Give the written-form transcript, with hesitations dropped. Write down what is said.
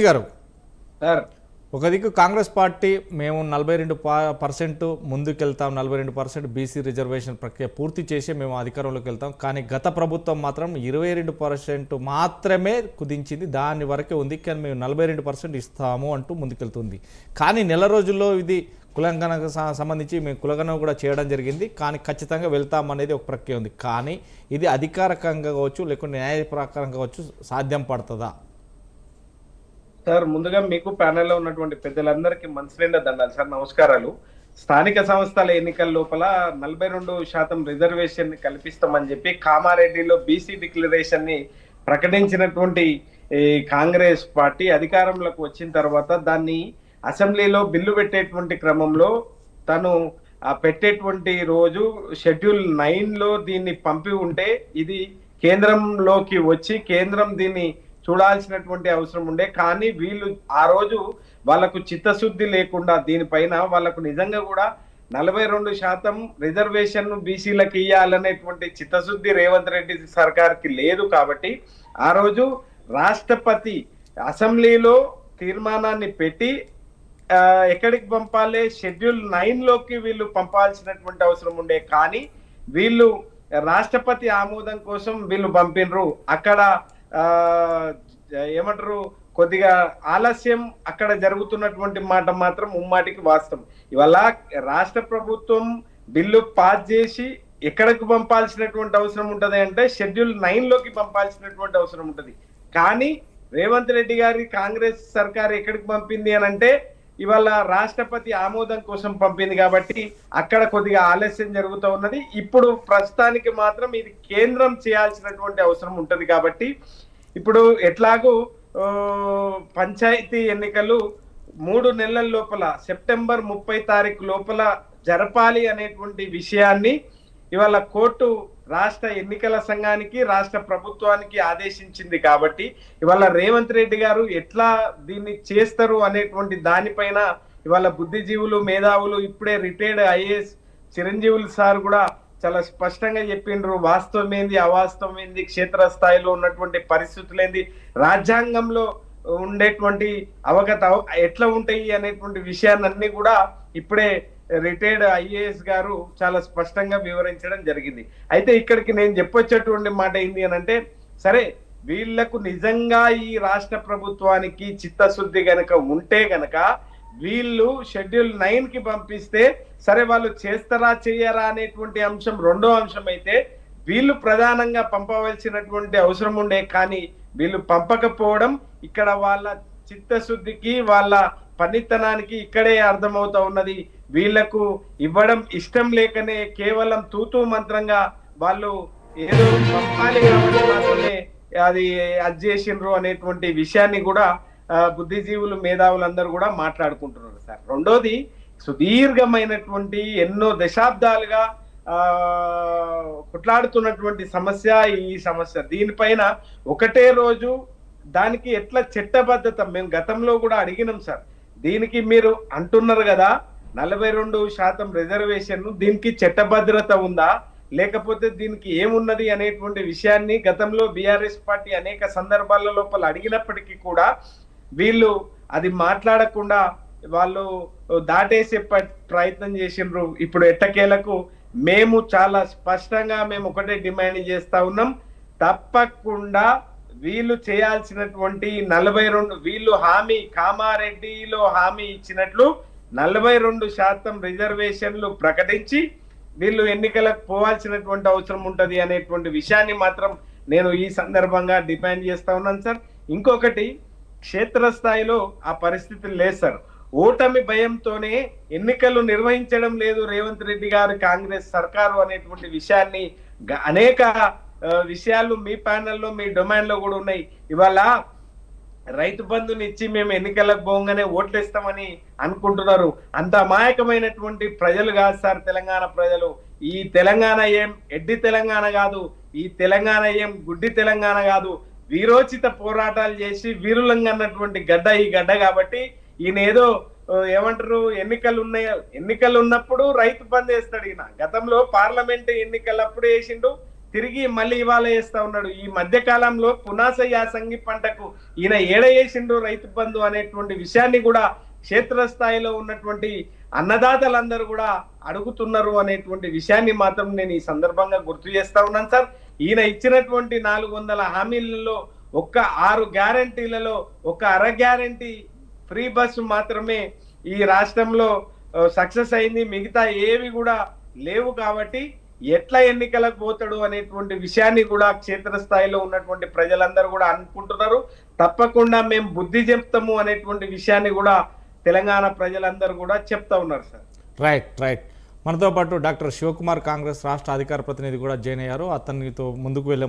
గారు సార్ ఒక దిక్కు కాంగ్రెస్ పార్టీ మేము 42% ముందుకెళ్తాం, 42% బీసీ రిజర్వేషన్ ప్రక్రియ పూర్తి చేసి మేము అధికారంలోకి వెళ్తాం. కానీ గత ప్రభుత్వం మాత్రం 22% మాత్రమే కుదించింది, దాని వరకే ఉంది. కానీ మేము 42% ఇస్తాము అంటూ ముందుకెళ్తుంది. కానీ నెల రోజుల్లో ఇది కులగణకు సంబంధించి మేము కులగణన కూడా చేయడం జరిగింది. కానీ ఖచ్చితంగా వెళ్తామనేది ఒక ప్రక్రియ ఉంది. కానీ ఇది అధికారికంగా కావచ్చు లేకుంటే న్యాయ ప్రకారంగా కావచ్చు సాధ్యం పడుతుందా? సార్ ముందుగా మీకు ప్యానెల్లో ఉన్నటువంటి పెద్దలందరికీ మనసు నిండా దండాలి సార్, నమస్కారాలు. స్థానిక సంస్థల ఎన్నికల లోపల 42% రిజర్వేషన్ ని కల్పిస్తామని చెప్పి కామారెడ్డిలో బీసీ డిక్లరేషన్ ని ప్రకటించినటువంటి కాంగ్రెస్ పార్టీ అధికారంలోకి వచ్చిన తర్వాత దాన్ని అసెంబ్లీలో బిల్లు పెట్టేటువంటి క్రమంలో తను పెట్టేటువంటి రోజు షెడ్యూల్ 9లో దీన్ని పంపి ఉంటే ఇది కేంద్రంలోకి వచ్చి కేంద్రం దీన్ని చూడాల్సినటువంటి అవసరం ఉండే. కానీ వీళ్ళు ఆ రోజు వాళ్ళకు చిత్తశుద్ధి లేకుండా దీనిపైన వాళ్ళకు నిజంగా కూడా 42% రిజర్వేషన్ బీసీలకు ఇవ్వాలనేటువంటి చిత్తశుద్ధి రేవంత్ రెడ్డి సర్కార్కి లేదు. కాబట్టి ఆ రోజు రాష్ట్రపతి అసెంబ్లీలో తీర్మానాన్ని పెట్టి ఎక్కడికి పంపాలి, షెడ్యూల్ 9లోకి వీళ్ళు పంపాల్సినటువంటి అవసరం ఉండే. కానీ వీళ్ళు రాష్ట్రపతి ఆమోదం కోసం వీళ్ళు పంపినరు. అక్కడ ఏమంటారు, కొద్దిగా ఆలస్యం అక్కడ జరుగుతున్నటువంటి మాట మాత్రం ముమ్మాటికి వాస్తవం. ఇవాళ రాష్ట్ర ప్రభుత్వం బిల్లు పాస్ చేసి ఎక్కడికి పంపాల్సినటువంటి అవసరం ఉంటది అంటే షెడ్యూల్ 9లోకి పంపాల్సినటువంటి అవసరం ఉంటది. కానీ రేవంత్ రెడ్డి గారి కాంగ్రెస్ సర్కార్ ఎక్కడికి పంపింది అని అంటే ఇవాళ రాష్ట్రపతి ఆమోదం కోసం పంపింది. కాబట్టి అక్కడ కొద్దిగా ఆలస్యం జరుగుతూ ఉన్నది. ఇప్పుడు ప్రస్తుతానికి మాత్రం ఇది కేంద్రం చేయాల్సినటువంటి అవసరం ఉంటది. కాబట్టి ఇప్పుడు ఎట్లాగూ పంచాయతీ ఎన్నికలు 3 నెలల లోపల సెప్టెంబర్ 30 లోపల జరపాలి అనేటువంటి విషయాన్ని ఇవాళ కోర్టు రాష్ట్ర ఎన్నికల సంఘానికి రాష్ట్ర ప్రభుత్వానికి ఆదేశించింది. కాబట్టి ఇవాళ రేవంత్ రెడ్డి గారు ఎట్లా దీన్ని చేస్తారు అనేటువంటి దానిపైన ఇవాళ బుద్ధిజీవులు మేధావులు ఇప్పుడే రిటైర్డ్ ఐఏఎస్ చిరంజీవులు సార్ కూడా చాలా స్పష్టంగా చెప్పిండ్రు. వాస్తవం ఏంది, అవాస్తవం ఏంది, క్షేత్రస్థాయిలో ఉన్నటువంటి పరిస్థితులు ఏంది, రాజ్యాంగంలో ఉండేటువంటి ఎట్లా ఉంటాయి అనేటువంటి విషయాన్ని కూడా ఇప్పుడే రిటైర్డ్ ఐఏఎస్ గారు చాలా స్పష్టంగా వివరించడం జరిగింది. అయితే ఇక్కడికి నేను చెప్పొచ్చేటువంటి మాట ఏంది అని అంటే, సరే వీళ్లకు నిజంగా ఈ రాష్ట్ర ప్రభుత్వానికి చిత్తశుద్ధి గనక ఉంటే గనక వీళ్ళు షెడ్యూల్ 9కి పంపిస్తే సరే వాళ్ళు చేస్తారా చేయరా అనేటువంటి అంశం రెండో అంశం అయితే వీళ్ళు ప్రధానంగా పంపవలసినటువంటి అవసరం ఉండే. కానీ వీళ్ళు పంపకపోవడం ఇక్కడ వాళ్ళ చిత్తశుద్ధికి వాళ్ళ పనితనానికి ఇక్కడే అర్థమవుతా ఉన్నది. వీళ్లకు ఇవ్వడం ఇష్టం లేకనే కేవలం తూతూ మంత్రంగా వాళ్ళు ఏదో పంపాలి కాబట్టి మాత్రమే అది చేసిండ్రు అనేటువంటి విషయాన్ని కూడా బుద్ధిజీవులు మేధావులందరూ కూడా మాట్లాడుకుంటున్నారు సార్. రెండోది, సుదీర్ఘమైనటువంటి ఎన్నో దశాబ్దాలుగా కొట్లాడుతున్నటువంటి సమస్య ఈ సమస్య. దీనిపైన ఒకటే రోజు దానికి ఎట్లా చట్టబద్ధత మేము గతంలో కూడా అడిగినాం సార్. దీనికి మీరు అంటున్నారు కదా 42% రిజర్వేషన్, దీనికి చట్టభద్రత ఉందా లేకపోతే దీనికి ఏమున్నది అనేటువంటి విషయాన్ని గతంలో బీఆర్ఎస్ పార్టీ అనేక సందర్భాల లోపల అడిగినప్పటికీ కూడా వీళ్ళు అది మాట్లాడకుండా వాళ్ళు దాటేసే ప్రయత్నం చేసిండ్రు. ఇప్పుడు ఎట్టకేలకు మేము చాలా స్పష్టంగా మేము ఒకటే డిమాండ్ చేస్తా ఉన్నాం, తప్పకుండా వీళ్ళు చేయాల్సినటువంటి 42 వీళ్ళు హామీ కామారెడ్డిలో హామీ ఇచ్చినట్లు 42% రిజర్వేషన్లు ప్రకటించి వీళ్ళు ఎన్నికలకు పోవాల్సినటువంటి అవసరం ఉంటది అనేటువంటి విషయాన్ని మాత్రం నేను ఈ సందర్భంగా డిమాండ్ చేస్తా ఉన్నాను సార్. ఇంకొకటి, క్షేత్రస్థాయిలో ఆ పరిస్థితులు లేదు సార్. ఓటమి భయంతోనే ఎన్నికలు నిర్వహించడం లేదు రేవంత్ రెడ్డి గారు కాంగ్రెస్ సర్కారు అనేటువంటి విషయాన్ని అనేక విషయాలు మీ ప్యానెల్లో మీ డొమైన్ లో కూడా ఉన్నాయి. ఇవాళ రైతు బంధుని ఇచ్చి మేము ఎన్నికలకు పోగానే ఓట్లేస్తామని అనుకుంటున్నారు. అంత అమాయకమైనటువంటి ప్రజలు కాదు సార్ తెలంగాణ ప్రజలు. ఈ తెలంగాణ ఏం ఎడ్డి తెలంగాణ కాదు, ఈ తెలంగాణ ఏం గుడ్డి తెలంగాణ కాదు. వీరోచిత పోరాటాలు చేసి వీరులంగా అన్నటువంటి గడ్డ ఈ గడ్డ. కాబట్టి ఈయన ఏదో ఏమంటారు, ఎన్నికలు ఉన్నప్పుడు రైతు బంద్ వేస్తాడు. ఈయన గతంలో పార్లమెంట్ ఎన్నికలప్పుడు వేసిండు, తిరిగి మళ్ళీ ఇవాళ వేస్తా ఉన్నాడు. ఈ మధ్య కాలంలో పునాస యాసంగి పంటకు ఈయన ఏడ వేసిండు రైతు బంధు అనేటువంటి విషయాన్ని కూడా క్షేత్రస్థాయిలో ఉన్నటువంటి అన్నదాతలందరూ కూడా అడుగుతున్నారు అనేటువంటి విషయాన్ని మాత్రం నేను ఈ సందర్భంగా గుర్తు చేస్తా ఉన్నాను సార్. ఈయన ఇచ్చినటువంటి 400 హామీలలో ఒక్క 6 గ్యారంటీలలో ఒక అర గ్యారంటీ ఫ్రీ బస్సు మాత్రమే ఈ రాష్ట్రంలో సక్సెస్ అయింది. మిగతా ఏవి కూడా లేవు. కాబట్టి ఎట్లా ఎన్నికలకు పోతాడు అనేటువంటి విషయాన్ని కూడా క్షేత్రస్థాయిలో ఉన్నటువంటి ప్రజలందరూ కూడా అనుకుంటున్నారు. తప్పకుండా మేము బుద్ధి చెప్తాము అనేటువంటి విషయాన్ని కూడా తెలంగాణ ప్రజలందరూ కూడా చెప్తా ఉన్నారు సార్. రైట్. మనతో పాటు డాక్టర్ శివకుమార్ కాంగ్రెస్ రాష్ట్ర అధికార ప్రతినిధి కూడా జాయిన్ అయ్యారు. అతనితో ముందుకు వెళ్ళే